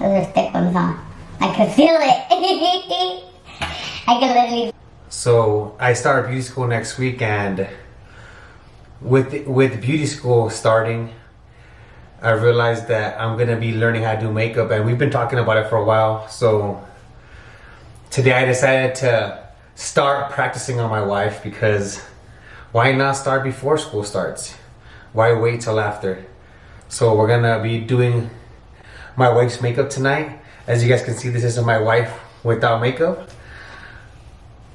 Those are thick ones, huh? I could feel it. I could literally. So I start beauty school next week, and with beauty school starting, I realized that I'm gonna be learning how to do makeup, and we've been talking about it for a while. So today I decided to start practicing on my wife, because why not start before school starts? Why wait till after? So we're gonna be doing my wife's makeup tonight. As you guys can see, this is my wife without makeup.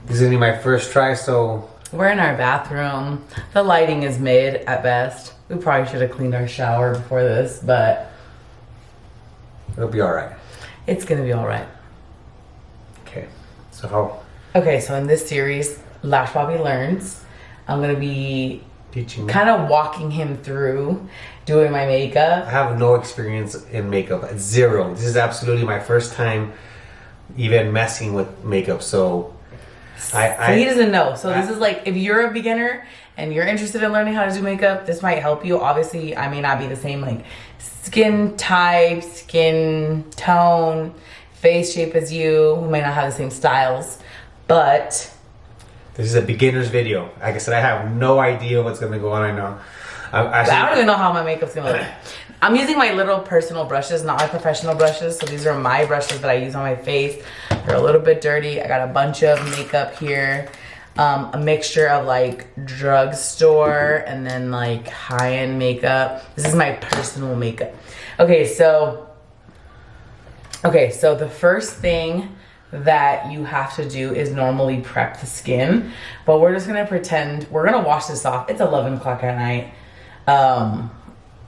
This is gonna be my first try, so. We're in our bathroom. The lighting is mid at best. We probably should have cleaned our shower before this, but It'll be all right. it's gonna be all right. Okay, so how? Okay, so in this series, Lash Bobby Learns, I'm gonna be Teaching. kind of walking him through doing my makeup. I have no experience in makeup, zero. This is absolutely my first time even messing with makeup, so So he doesn't know. So this is like, if you're a beginner and you're interested in learning how to do makeup, this might help you. Obviously, I may not be the same like skin type, skin tone, face shape as you. We might not have the same styles, but this is a beginner's video. Like I said, I have no idea what's gonna go on right now. I don't even know how my makeup's gonna look. I'm using my little personal brushes, not my professional brushes. So these are my brushes that I use on my face. They're a little bit dirty. I got a bunch of makeup here. A mixture of like drugstore and then like high-end makeup. This is my personal makeup. Okay, so the first thing that you have to do is normally prep the skin, but we're just gonna pretend we're gonna wash this off. It's 11 o'clock at night.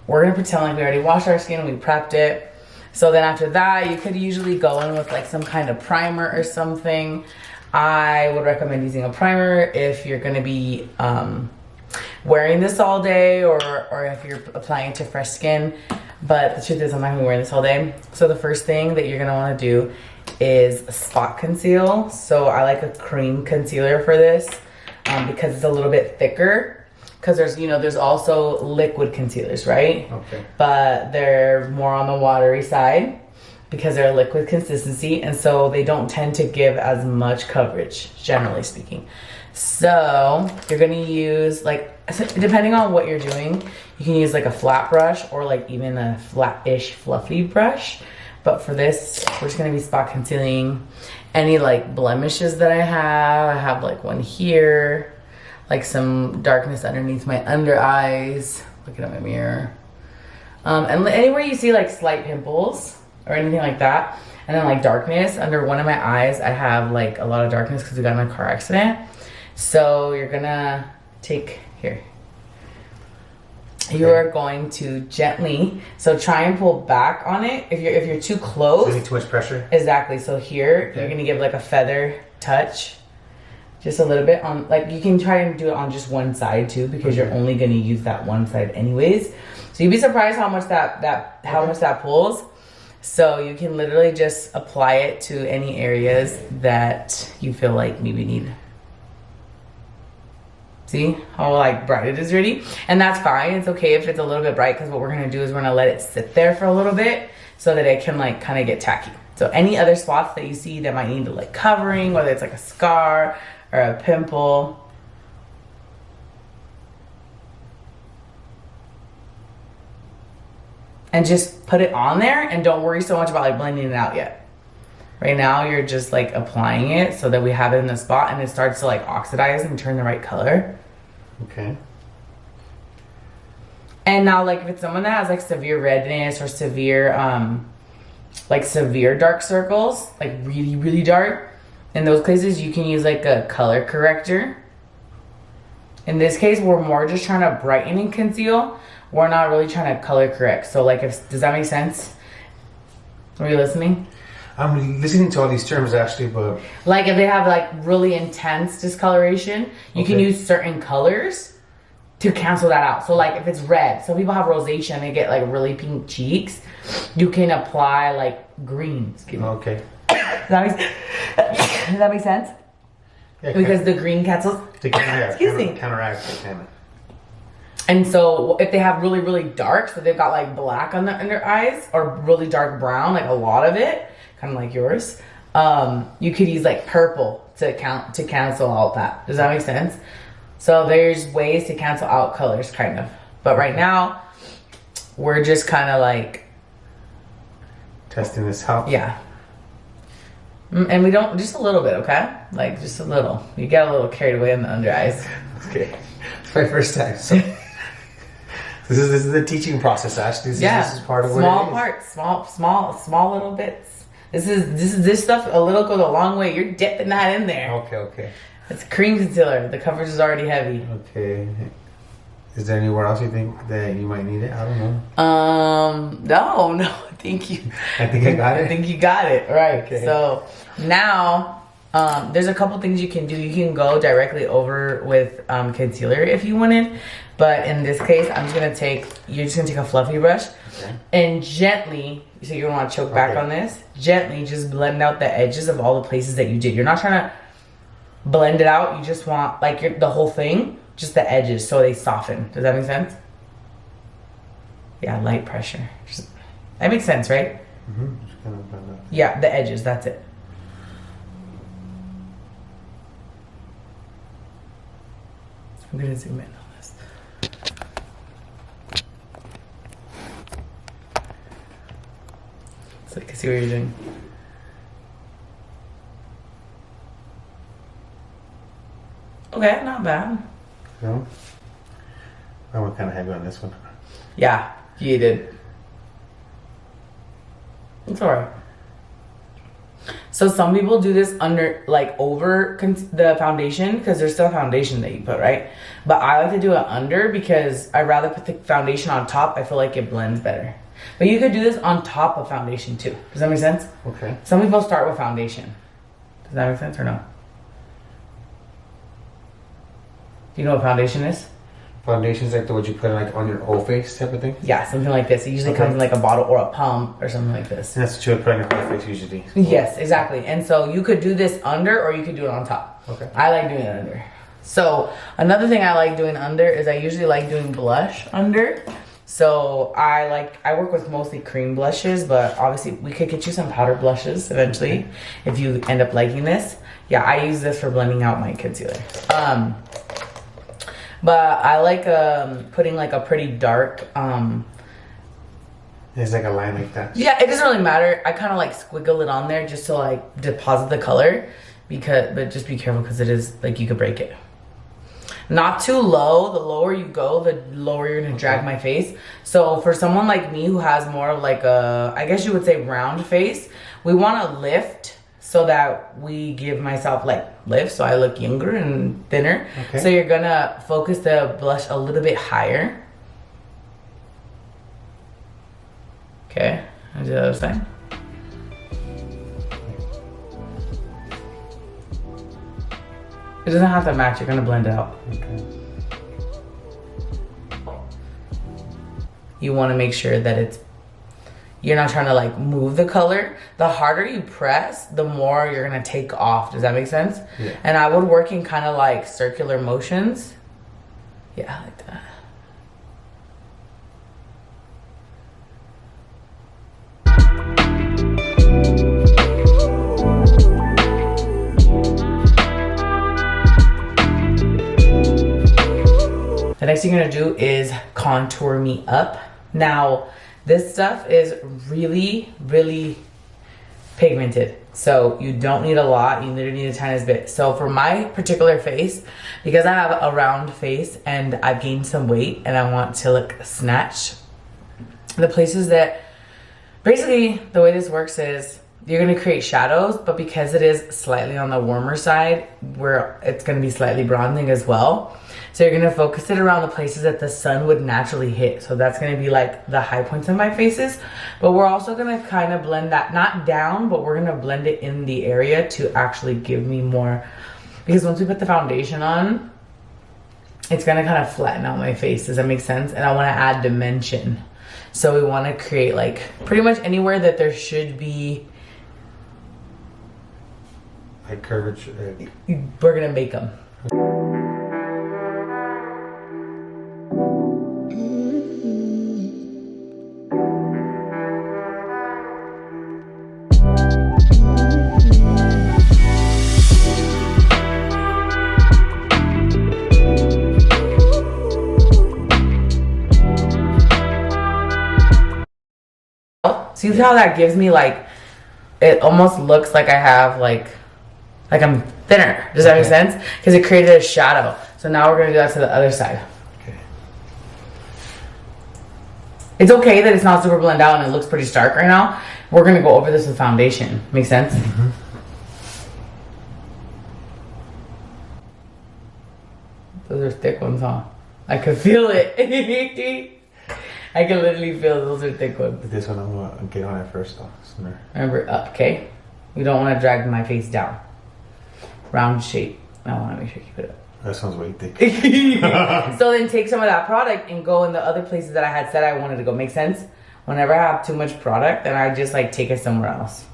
We're gonna pretend like we already washed our skin and we prepped it. So then after that, you could usually go in with like some kind of primer or something. I would recommend using a primer if you're gonna be wearing this all day, or if you're applying to fresh skin. But the truth is, I'm not gonna be wearing this all day. So the first thing that you're gonna wanna do is spot conceal. So I like a cream concealer for this because it's a little bit thicker. Because there's also liquid concealers, right? Okay. But they're more on the watery side because they're liquid consistency, and so they don't tend to give as much coverage, generally speaking. So you're gonna use like, depending on what you're doing, you can use like a flat brush or like even a flat-ish fluffy brush. But for this, we're just gonna be spot concealing any like blemishes that I have. I have like one here, like some darkness underneath my under eyes. Looking at my mirror. And anywhere you see like slight pimples or anything like that. And then like darkness under one of my eyes. I have like a lot of darkness because we got in a car accident. So you're gonna take, here. Okay. You are going to gently, so try and pull back on it. If you're too close. Is it too much pressure? Exactly, so here, okay, you're gonna give like a feather touch. Just a little bit on, like you can try and do it on just one side too, because you're only gonna use that one side anyways. So you'd be surprised how much that pulls. So you can literally just apply it to any areas that you feel like maybe need. See how like bright it is already? And that's fine, it's okay if it's a little bit bright, because what we're gonna do is we're gonna let it sit there for a little bit so that it can like kind of get tacky. So any other spots that you see that might need like covering, whether it's like a scar or a pimple, and just put it on there, and don't worry so much about like blending it out yet. Right now you're just like applying it so that we have it in the spot and it starts to like oxidize and turn the right color. Okay. And now like if it's someone that has like severe redness or severe dark circles, like really, really dark, in those cases you can use like a color corrector. In this case, we're more just trying to brighten and conceal. We're not really trying to color correct. So like, does that make sense? Are you listening? I'm listening to all these terms actually, but like if they have like really intense discoloration, you can use certain colors to cancel that out. So like if it's red, some people have rosacea and they get like really pink cheeks, you can apply like green. Okay. Does that make sense? Yeah, because the green cancels. To counteract. Excuse me. Counteract. And so if they have really, really dark, so they've got like black on their eyes or really dark brown, like a lot of it, kind of like yours, you could use like purple to cancel out that. Does that make sense? So there's ways to cancel out colors, kind of. But right now, we're just kind of like testing this out. Yeah. And we don't, just a little bit, okay? Like just a little. You get a little carried away in the under eyes. Okay. It's my first time. So this is the teaching process, Ashley. This is part of what it is. Small parts, small little bits. This stuff, a little goes a long way. You're dipping that in there. Okay. It's cream concealer. The coverage is already heavy. Okay. Is there anywhere else you think that you might need it? I don't know. No, thank you. I think I got it. I think you got it. Right. Okay. So now, there's a couple things you can do. You can go directly over with concealer if you wanted. But in this case, you're just gonna take a fluffy brush and gently, so you're gonna want to choke back on this, gently just blend out the edges of all the places that you did. You're not trying to blend it out. You just want like the whole thing, just the edges, so they soften. Does that make sense? Yeah, light pressure. That makes sense, right? Mm-hmm. Just kind of blend out. Yeah, the edges, that's it. I'm gonna zoom in on this. So I can see what you're doing. Okay, not bad. No? I went kind of heavy on this one. Yeah, you did. It's alright. So some people do this under, like over the foundation because there's still foundation that you put, right? But I like to do it under because I rather put the foundation on top. I feel like it blends better. But you could do this on top of foundation too. Does that make sense? Okay. Some people start with foundation. Does that make sense or no? Do you know what foundation is? Foundation's like the what you put like on your whole face type of thing? Yeah, something like this. It usually comes in like a bottle or a pump or something like this. And that's what you would put on your whole face usually. Yes, exactly. And so you could do this under or you could do it on top. Okay. I like doing it under. So another thing I like doing under is I usually like doing blush under. So I work with mostly cream blushes, but obviously we could get you some powder blushes eventually if you end up liking this. Yeah, I use this for blending out my concealer. But I like putting like a pretty dark It's like a line like that. yeah, it doesn't really matter. I kind of like squiggle it on there just to like deposit the color, but just be careful because it is like you could break it. Not too low. The lower you go, the lower you're gonna drag my face. So for someone like me who has more of like a, I guess you would say round face, we want to lift so that we give myself like lift so I look younger and thinner. Okay. So you're gonna focus the blush a little bit higher. Okay, and do the other side. It doesn't have to match, you're gonna blend it out. Okay. You wanna make sure that you're not trying to like move the color. The harder you press, the more you're gonna take off. Does that make sense? Yeah. And I would work in kind of like circular motions. Yeah, like that. The next thing you're gonna do is contour me up. Now, this stuff is really, really pigmented. So you don't need a lot, you literally need a tiniest bit. So for my particular face, because I have a round face and I've gained some weight and I want to look snatched, the places that, basically the way this works is you're gonna create shadows, but because it is slightly on the warmer side, where it's gonna be slightly bronzing as well. So you're gonna focus it around the places that the sun would naturally hit. So that's gonna be like the high points of my faces. But we're also gonna kind of blend that, not down, but we're gonna blend it in the area to actually give me more. Because once we put the foundation on, it's gonna kind of flatten out my face. Does that make sense? And I wanna add dimension. So we wanna create like pretty much anywhere that there should be. Like curvature. We're gonna make them. See how that gives me like, it almost looks like I have like I'm thinner. Does that make sense? Because it created a shadow. So now we're gonna do that to the other side. Okay. It's okay that it's not super blended out and it looks pretty stark right now. We're gonna go over this with foundation. Make sense? Mm-hmm. Those are thick ones, huh? I could feel it. I can literally feel those are thick ones. This one I'm gonna get on it first though, sooner. Remember, up, okay? We don't want to drag my face down. Round shape. I want to make sure you keep it up. That sounds way thick. So then take some of that product and go in the other places that I had said I wanted to go. Make sense? Whenever I have too much product, then I just like take it somewhere else.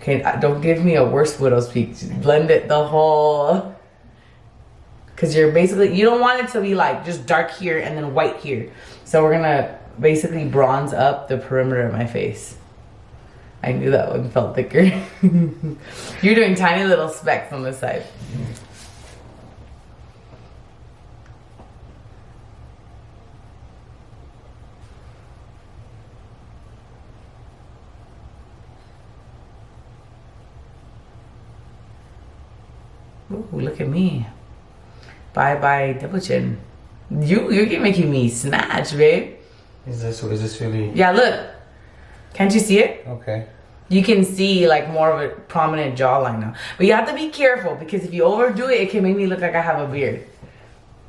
Okay, don't give me a worse widow's peak. Just blend it the whole... Because you're basically... You don't want it to be like just dark here and then white here. So we're going to basically bronze up the perimeter of my face. I knew that one felt thicker. You're doing tiny little specks on this side. Ooh, look at me. Bye double chin. You're making me snatch, babe. Is this really? Yeah, look. Can't you see it? Okay. You can see like more of a prominent jawline now. But you have to be careful because if you overdo it, it can make me look like I have a beard.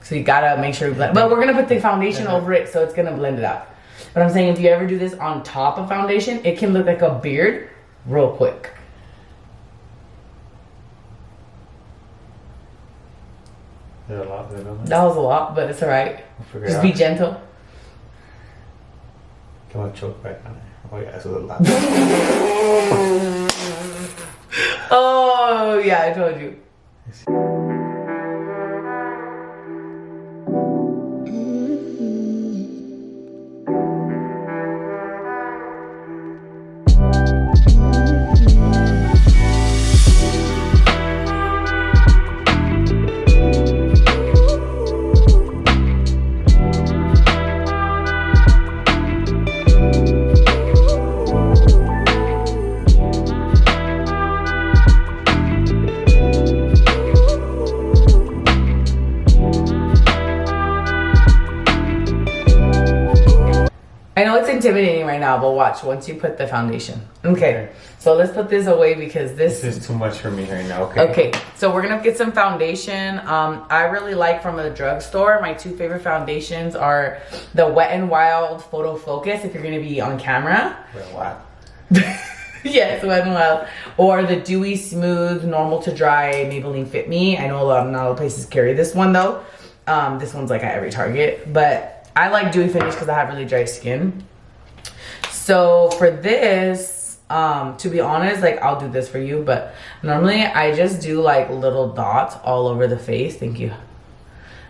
So you gotta make sure you blend. But we're gonna put the foundation over it, so it's gonna blend it out. But I'm saying if you ever do this on top of foundation, it can look like a beard real quick. There's a lot there, don't there? That was a lot, but it's alright. Just be gentle. Come on, choke back on it. Oh yeah, that's a lot. Oh yeah, I told you. I know it's intimidating right now, but watch once you put the foundation. Okay, so let's put this away because this is too much for me right now. Okay. Okay, so we're gonna get some foundation. I really like from a drugstore. My two favorite foundations are the Wet n Wild Photo Focus if you're gonna be on camera. Wow. Yes, Wet n Wild. Or the Dewy Smooth Normal to Dry Maybelline Fit Me. I know not all places carry this one though. This one's like at every Target, but I like dewy finish because I have really dry skin. So for this, to be honest, like I'll do this for you, but normally I just do like little dots all over the face. Thank you.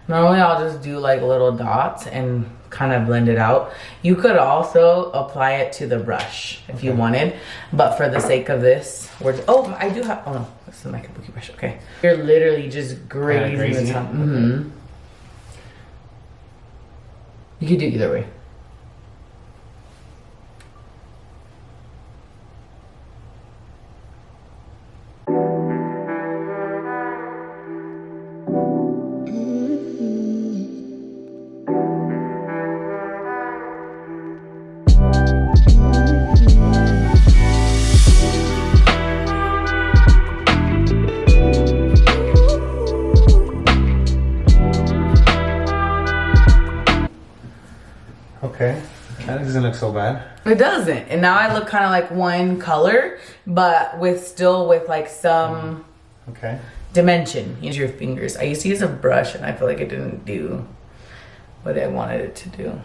Normally I'll just do like little dots and kind of blend it out. You could also apply it to the brush if you wanted, but for the sake of this, I do have, oh no, this is my kabuki brush, okay. You're literally just grazing the top. Mm-hmm. You could do either way. Okay, that doesn't look so bad. It doesn't, and now I look kind of like one color, but still with like some dimension. Use your fingers. I used to use a brush, and I feel like it didn't do what I wanted it to do.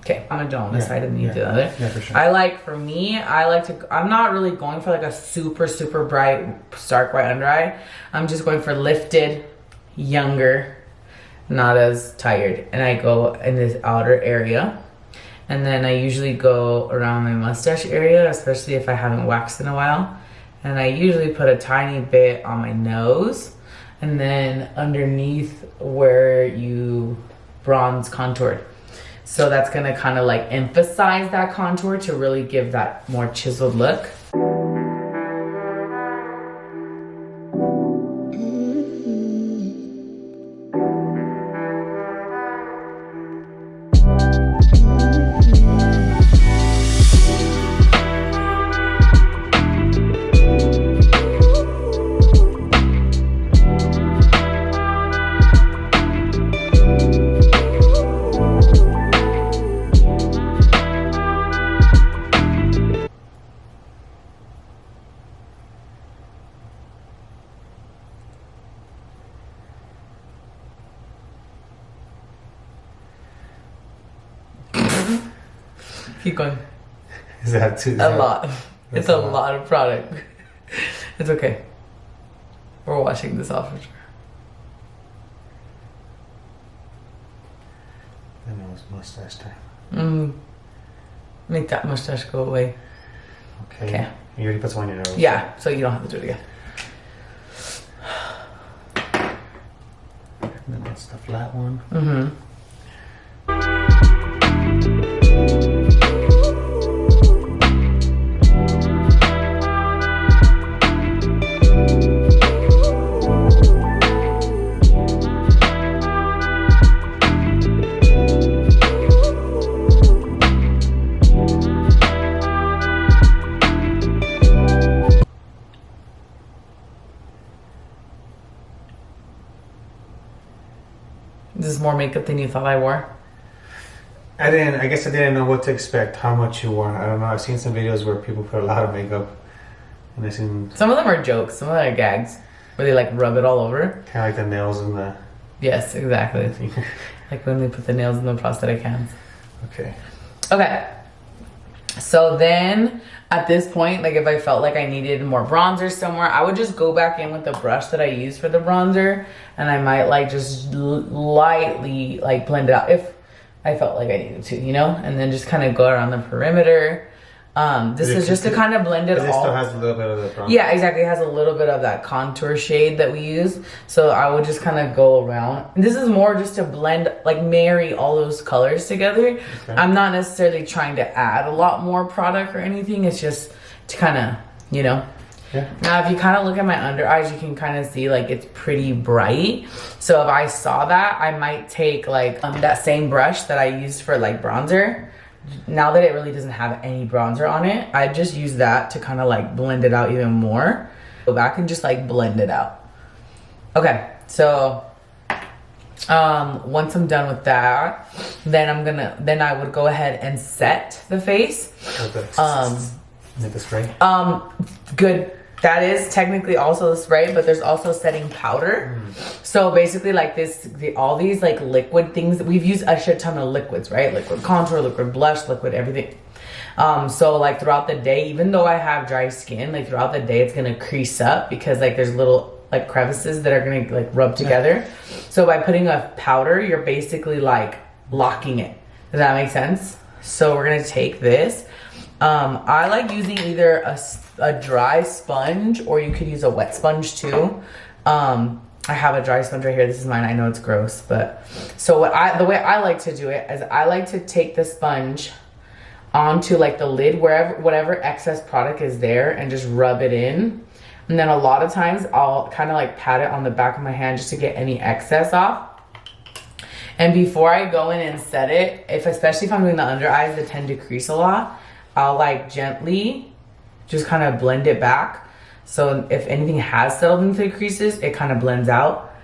Okay, I'm gonna do on this side and you do the other. Yeah, for sure. I'm not really going for like a super bright, stark white under eye. I'm just going for lifted, younger, not as tired. And I go in this outer area. And then I usually go around my mustache area, especially if I haven't waxed in a while. And I usually put a tiny bit on my nose and then underneath where you bronze contoured. So that's gonna kind of like emphasize that contour to really give that more chiseled look. Keep going. Is that too? A lot. It's a lot of product. It's okay. We're washing this off for sure. I know it's mustache time. Make that mustache go away. Okay. You already put some on your nose. Yeah, so you don't have to do it again. And then that's the flat one. This is more makeup than you thought I wore. I guess I didn't know what to expect, how much you wore. I don't know. I've seen some videos where people put a lot of makeup. And I've seen Some of them are jokes, some of them are gags. Where they like rub it all over. kind of like the nails and the... Yes, exactly. Like when they put the nails in the prosthetic hands. Okay. Okay. So then at this point, like if I felt like I needed more bronzer somewhere, I would just go back in with the brush that I use for the bronzer, and I might like just lightly like blend it out if I felt like I needed to, you know, and then just kind of go around the perimeter. This is just to kind of blend it all. It still has a little bit of the bronzer. Yeah, exactly. It has a little bit of that contour shade that we use. So I would just kind of go around. This is more just to blend, like marry all those colors together. Okay. I'm not necessarily trying to add a lot more product or anything. It's just to kind of, you know. Yeah. Now, if you kind of look at my under eyes, you can kind of see like it's pretty bright. So if I saw that, I might take like that same brush that I used for like bronzer. Now that it really doesn't have any bronzer on it, I just use that to kind of like blend it out even more. Go back and just like blend it out. Okay, so once I'm done with that, then I would go ahead and set the face. Make the spray. Good. That is technically also the spray, but there's also setting powder. So basically like all these like liquid things that we've used a shit ton of liquids, right? Liquid contour, liquid blush, liquid everything. So like throughout the day, even though I have dry skin, like throughout the day, it's gonna crease up because like there's little like crevices that are gonna like rub together. So by putting a powder, you're basically like locking it. Does that make sense? So we're gonna take this. I like using either a dry sponge, or you could use a wet sponge too. I have a dry sponge right here. This is mine. I know it's gross, but so the way I like to do it is I like to take the sponge onto like the lid, whatever excess product is there, and just rub it in. And then a lot of times I'll kind of like pat it on the back of my hand just to get any excess off. And before I go in and set it, especially if I'm doing the under eyes that tend to crease a lot, I'll like gently just kind of blend it back. So if anything has settled into the creases, it kind of blends out.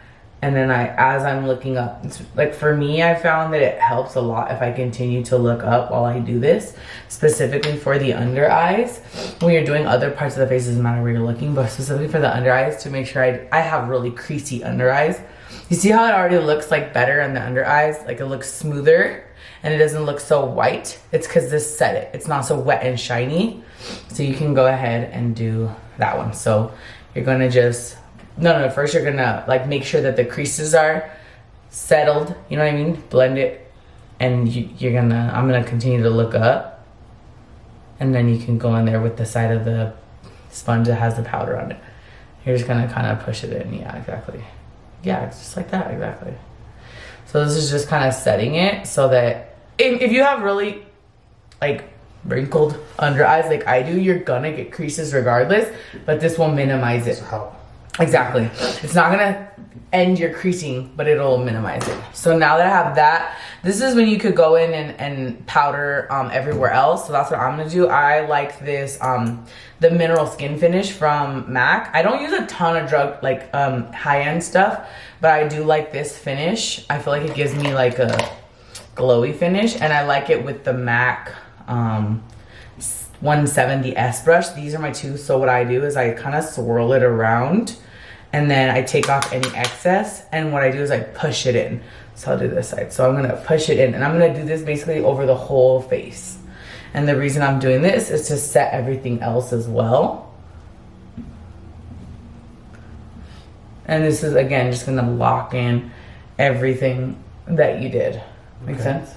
And then as I'm looking up, it's like for me, I found that it helps a lot if I continue to look up while I do this, specifically for the under eyes. When you're doing other parts of the face, it doesn't matter where you're looking, but specifically for the under eyes, to make sure I have really creasy under eyes. You see how it already looks like better on the under eyes? Like it looks smoother and it doesn't look so white. It's because this set it. It's not so wet and shiny. So you can go ahead and do that one. So you're gonna just, first you're gonna like make sure that the creases are settled. You know what I mean? Blend it and I'm gonna continue to look up, and then you can go in there with the side of the sponge that has the powder on it. You're just gonna kind of push it in. Yeah, exactly. Yeah, it's just like that, exactly. So this is just kind of setting it so that if you have really like wrinkled under eyes like I do, you're gonna get creases regardless, but this will minimize it. Exactly. It's not gonna end your creasing, but it'll minimize it. So now that I have that, this is when you could go in and powder everywhere else. So that's what I'm gonna do. I like this, the mineral skin finish from MAC. I don't use a ton of high-end stuff, but I do like this finish. I feel like it gives me like a glowy finish, and I like it with the MAC 170S brush. These are my two. So what I do is I kind of swirl it around, and then I take off any excess, and what I do is I push it in. So I'll do this side. So I'm gonna push it in, and I'm gonna do this basically over the whole face. And the reason I'm doing this is to set everything else as well. And this is, again, just gonna lock in everything that you did. Make sense?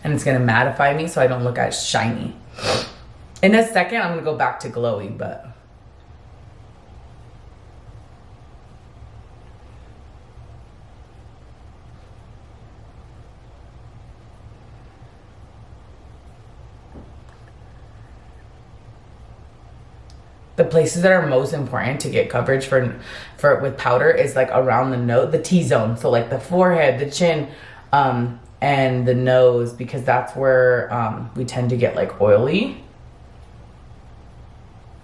And it's gonna mattify me so I don't look as shiny. In a second, I'm gonna go back to glowy, but. The places that are most important to get coverage for with powder is like around the nose, the T-zone. So like the forehead, the chin, and the nose, because that's where we tend to get like oily.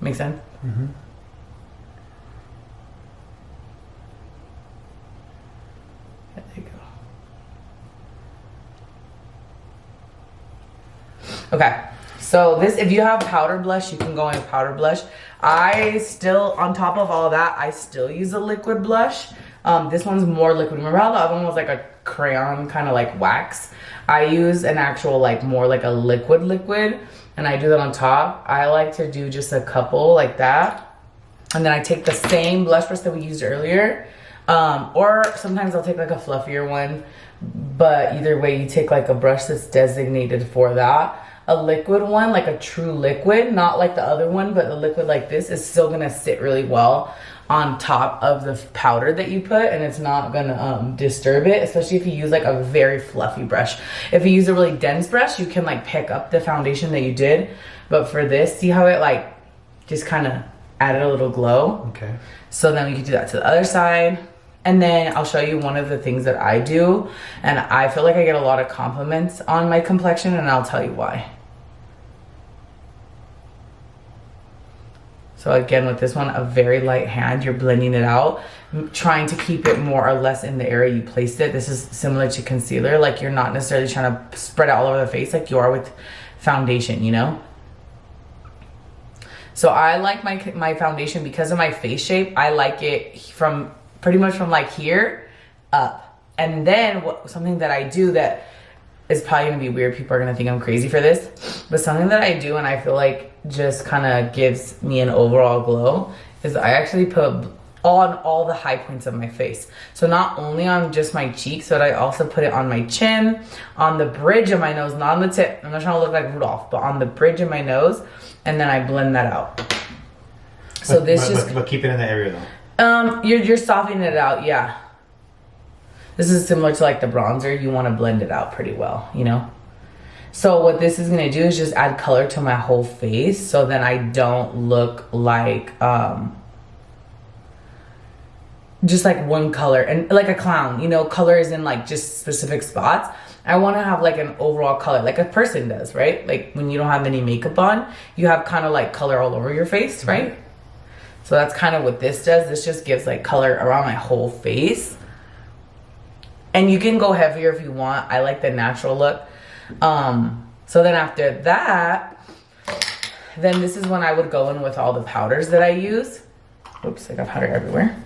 Make sense? Mm-hmm. There you go. Okay. So this, if you have powder blush, you can go in powder blush. I still, on top of all that, I still use a liquid blush. This one's more liquid. Remember how the other one was like a crayon kind of like wax? I use an actual more like a liquid, and I do that on top. I like to do just a couple like that. And then I take the same blush brush that we used earlier. Or sometimes I'll take like a fluffier one. But either way, you take like a brush that's designated for that. A liquid one, like a true liquid, not like the other one, but the liquid like this is still gonna sit really well on top of the powder that you put, and it's not gonna disturb it, especially if you use like a very fluffy brush. If you use a really dense brush, you can like pick up the foundation that you did, but for this, see how it like just kind of added a little glow? Okay. So then we can do that to the other side. And then I'll show you one of the things that I do, and I feel like I get a lot of compliments on my complexion, and I'll tell you why. So again, with this one, a very light hand, you're blending it out, trying to keep it more or less in the area you placed it. This is similar to concealer. Like, you're not necessarily trying to spread it all over the face like you are with foundation, you know? So I like my foundation because of my face shape. I like it from pretty much from like here up. And then something that I do that is probably gonna be weird, people are gonna think I'm crazy for this, but something that I do and I feel like just kind of gives me an overall glow is I actually put on all the high points of my face. So not only on just my cheeks, but I also put it on my chin, on the bridge of my nose, not on the tip. I'm not trying to look like Rudolph, but on the bridge of my nose, and then I blend that out. So but keep it in the area though. You're softening it out, yeah. This is similar to like the bronzer. You want to blend it out pretty well, you know? So what this is going to do is just add color to my whole face, so then I don't look like just like one color and like a clown, you know, color is in like just specific spots. I want to have like an overall color like a person does, right? Like when you don't have any makeup on, you have kind of like color all over your face, right? Mm-hmm. So that's kind of what this does. This just gives like color around my whole face. And you can go heavier if you want. I like the natural look. So then after that, then this is when I would go in with all the powders that I use. Oops, I got powder everywhere.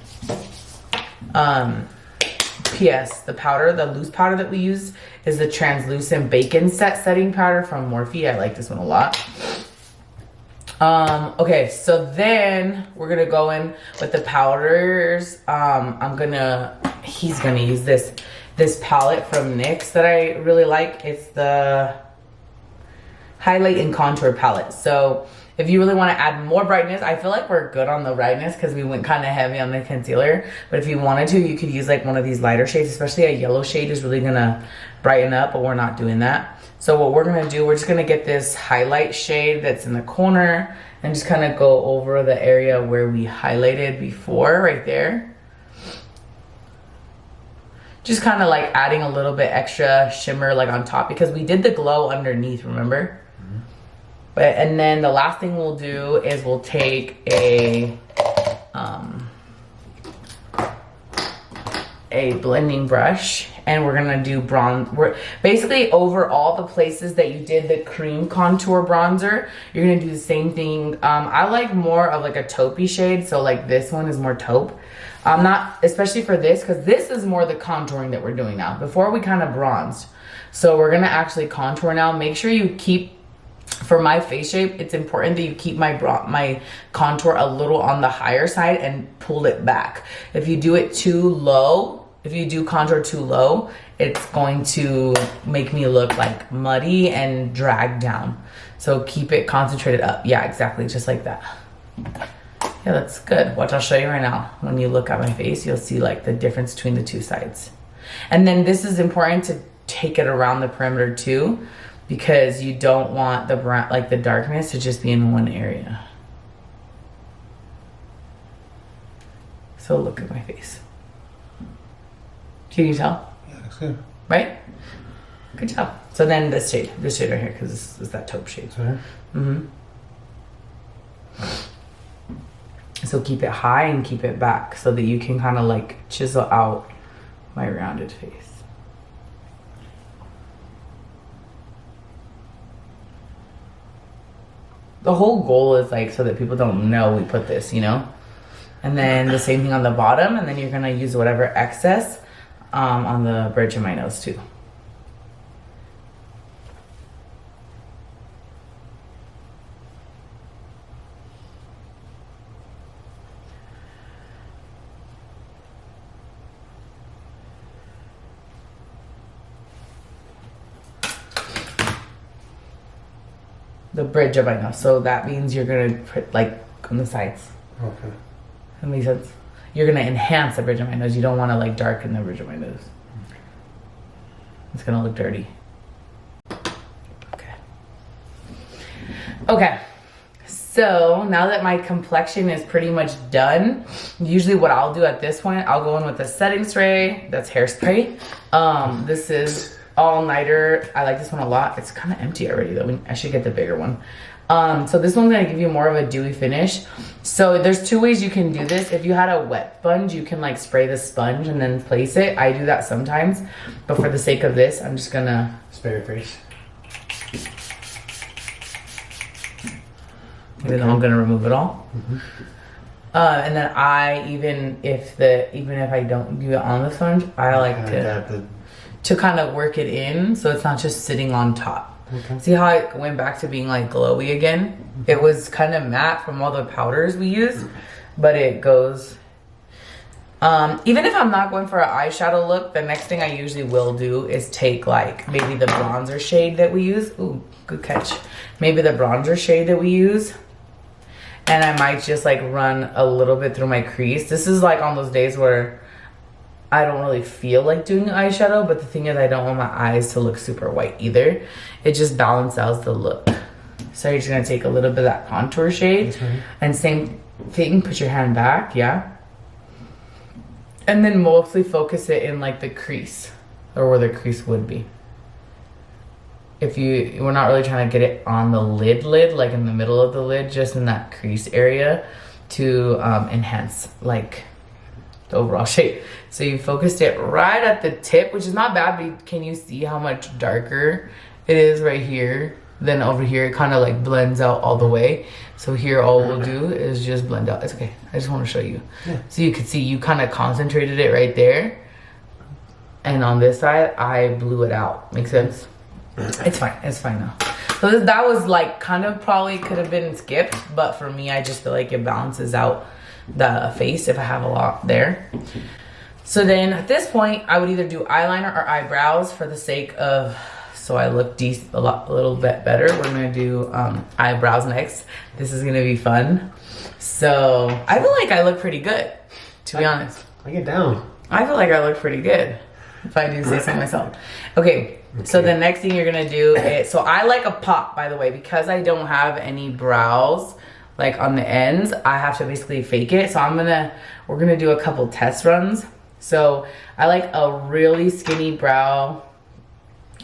P.S. The powder, the loose powder that we use is the translucent bacon setting powder from Morphe. I like this one a lot. Okay, so then we're gonna go in with the powders. He's gonna use this this palette from NYX that I really like. It's the Highlight and Contour palette. So if you really want to add more brightness, I feel like we're good on the brightness because we went kind of heavy on the concealer. But if you wanted to, you could use like one of these lighter shades, especially a yellow shade is really gonna brighten up, but we're not doing that. So what we're gonna do, we're just gonna get this highlight shade that's in the corner and just kind of go over the area where we highlighted before, right there. Just kind of like adding a little bit extra shimmer like on top because we did the glow underneath, remember? But, and then the last thing we'll do is we'll take a blending brush and we're gonna do bronze. We're basically over all the places that you did the cream contour bronzer, you're gonna do the same thing. I like more of like a taupey shade, so like this one is more taupe. Not especially for this, because this is more the contouring that we're doing now. Before we kind of bronzed, so we're gonna actually contour now. Make sure you keep, for my face shape, it's important that you keep my contour a little on the higher side and pull it back. If you do it too low, if you do contour too low, it's going to make me look like muddy and drag down. So keep it concentrated up. Yeah, exactly, just like that. Yeah, that's good. Watch, I'll show you right now. When you look at my face, you'll see like the difference between the two sides. And then this is important to take it around the perimeter too, because you don't want the brown, like the darkness to just be in one area. So look at my face. Can you tell? Yeah, looks good. Right? Good job. So then this shade right here, because this is that taupe shade. Sorry? Mm-hmm. So keep it high and keep it back so that you can kind of like chisel out my rounded face. The whole goal is like so that people don't know we put this, you know? And then the same thing on the bottom, and then you're gonna use whatever excess on the bridge of my nose too. The bridge of my nose. So that means you're gonna put like on the sides. Okay. That makes sense. You're gonna enhance the bridge of my nose. You don't want to like darken the bridge of my nose. It's gonna look dirty. Okay. Okay. So now that my complexion is pretty much done, usually what I'll do at this point, I'll go in with a setting spray. That's hairspray. This is All Nighter. I like this one a lot. It's kind of empty already though. I should get the bigger one. So this one's gonna give you more of a dewy finish. So there's two ways you can do this. If you had a wet sponge, you can like spray the sponge and then place it. I do that sometimes, but for the sake of this, I'm just gonna spray your face. Even though I'm gonna remove it all. Mm-hmm. And then even if I don't do it on the sponge, I like to kind of work it in so it's not just sitting on top. Okay. See how it went back to being like glowy again? Mm-hmm. It was kind of matte from all the powders we used, but it goes. Even if I'm not going for an eyeshadow look, the next thing I usually will do is take like maybe the bronzer shade that we use. Ooh, good catch. Maybe the bronzer shade that we use. And I might just like run a little bit through my crease. This is like on those days where I don't really feel like doing eyeshadow, but the thing is I don't want my eyes to look super white either. It just balances out the look. So you're just gonna take a little bit of that contour shade and same thing, put your hand back, yeah? And then mostly focus it in like the crease or where the crease would be. We're not really trying to get it on the lid, like in the middle of the lid, just in that crease area to enhance like the overall shape. So you focused it right at the tip, which is not bad, but can you see how much darker it is right here? Then over here, it kind of like blends out all the way. So here, all we'll do is just blend out. It's okay. I just want to show you. Yeah. So you could see you kind of concentrated it right there. And on this side, I blew it out. Make sense? It's fine. It's fine now. So that was like kind of probably could have been skipped, but for me, I just feel like it balances out the face if I have a lot there. So then at this point, I would either do eyeliner or eyebrows for the sake of, so I look a little bit better. We're gonna do eyebrows next. This is gonna be fun. So I feel like I look pretty good, to be honest. I get down. I feel like I look pretty good, if I do say so myself. Okay, so the next thing you're gonna do is, so I like a pop, by the way, because I don't have any brows like on the ends, I have to basically fake it. So we're gonna do a couple test runs. So I like a really skinny brow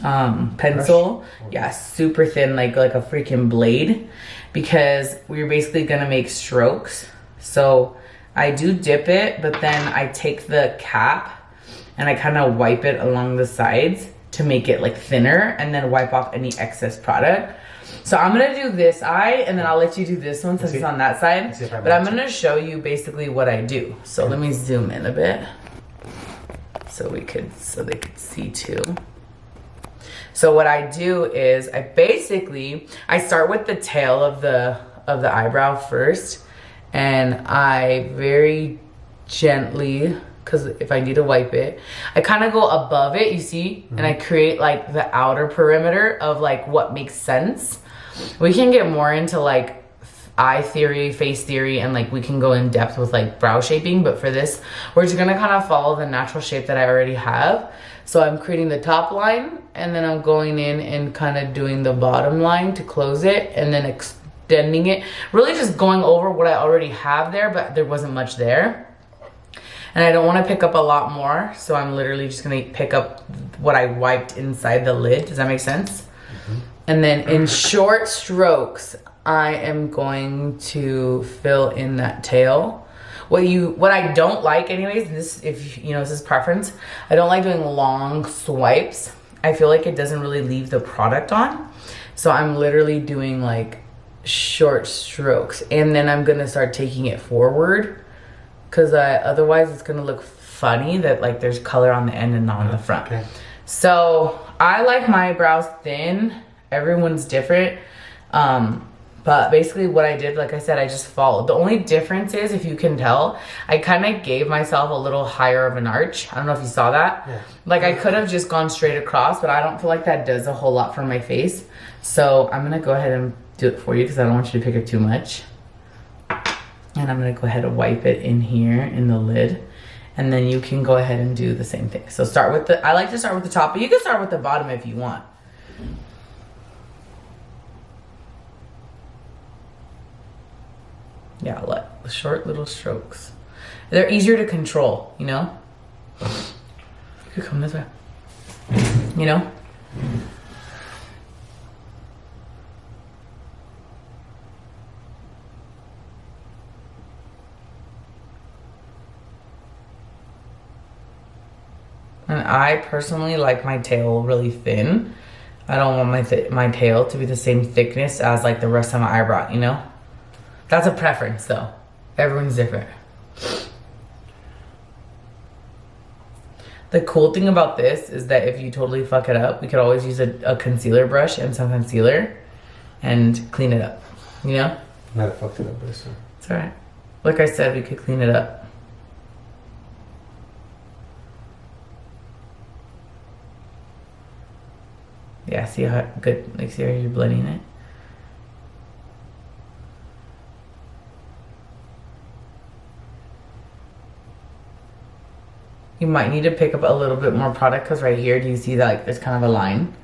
pencil. Yeah, super thin, like a freaking blade, because we're basically gonna make strokes. So I do dip it, but then I take the cap and I kind of wipe it along the sides to make it like thinner, and then wipe off any excess product. So I'm gonna do this eye, and then I'll let you do this one since it's on that side. But I'm gonna show you basically what I do. So let me zoom in a bit so they could see too. So what I do is I start with the tail of the eyebrow first, and I very gently, because if I need to wipe it, I kind of go above it, you see, and I create like the outer perimeter of like what makes sense. We can get more into like eye theory, face theory, and like we can go in depth with like brow shaping, but for this, we're just gonna kind of follow the natural shape that I already have. So I'm creating the top line, and then I'm going in and kind of doing the bottom line to close it, and then extending it. Really just going over what I already have there, but there wasn't much there. And I don't want to pick up a lot more, so I'm literally just going to pick up what I wiped inside the lid. Does that make sense? And then in short strokes, I am going to fill in that tail. What I don't like anyways, this is preference, I don't like doing long swipes. I feel like it doesn't really leave the product on. So I'm literally doing like short strokes, and then I'm gonna start taking it forward, because otherwise it's gonna look funny that like there's color on the end and not on the front. Okay. So I like my brows thin. Everyone's different. But basically what I did, like I said, I just followed. The only difference is, if you can tell, I kind of gave myself a little higher of an arch. I don't know if you saw that. Yeah. Like I could have just gone straight across, but I don't feel like that does a whole lot for my face. So I'm gonna go ahead and do it for you, because I don't want you to pick up too much. And I'm gonna go ahead and wipe it in here in the lid. And then you can go ahead and do the same thing. So I like to start with the top, but you can start with the bottom if you want. Yeah, like short little strokes. They're easier to control, you know? You could come this way. You know? And I personally like my tail really thin. I don't want my tail to be the same thickness as like the rest of my eyebrow, you know? That's a preference though. Everyone's different. The cool thing about this is that if you totally fuck it up, we could always use a concealer brush and some concealer and clean it up, you know? Not a fucked it up, but it's alright. Like I said, we could clean it up. Yeah, see how good, like see how you're blending it? You might need to pick up a little bit more product, because right here, do you see that like there's kind of a line?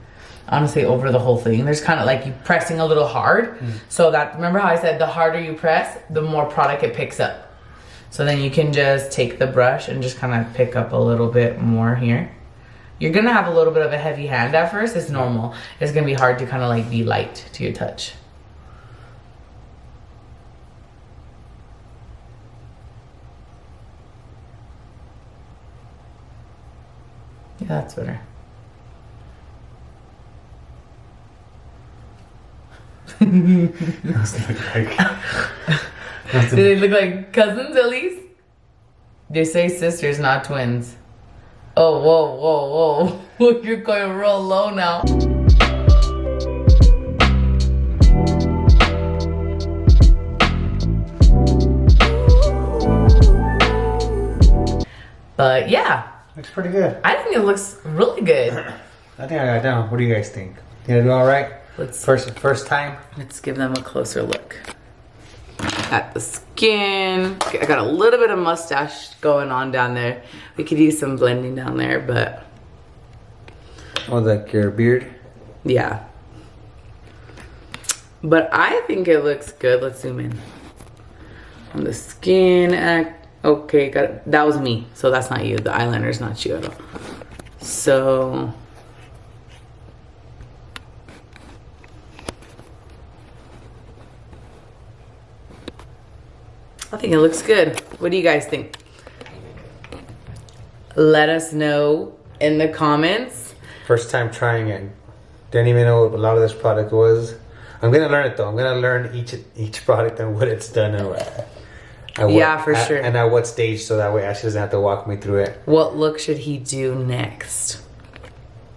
Honestly, over the whole thing, there's kind of like you pressing a little hard. So that, remember how I said the harder you press, the more product it picks up. So then you can just take the brush and just kind of pick up a little bit more here. You're gonna have a little bit of a heavy hand at first. It's normal. It's gonna be hard to kind of like be light to your touch. Yeah, that's better. Do they look like cousins at least? They say sisters, not twins. Oh, whoa, whoa, whoa. You're going real low now. But yeah, Looks pretty good. I think it looks really good. I think I got it down. What do you guys think? You gonna do all right? First time. Let's give them a closer look at the skin. I got a little bit of mustache going on down there. We could use some blending down there, but Oh, like your beard. yeah. But I think it looks good. Let's zoom in on the skin. Okay, got it. That was me, so that's not you. The eyeliner's not you at all. So I think it looks good. What do you guys think? Let us know in the comments. First time trying it. Didn't even know what a lot of this product was. I'm gonna learn it though. I'm gonna learn each product and what it's done and Yeah, for sure. And at what stage, so that way Ashley doesn't have to walk me through it. What look should he do next?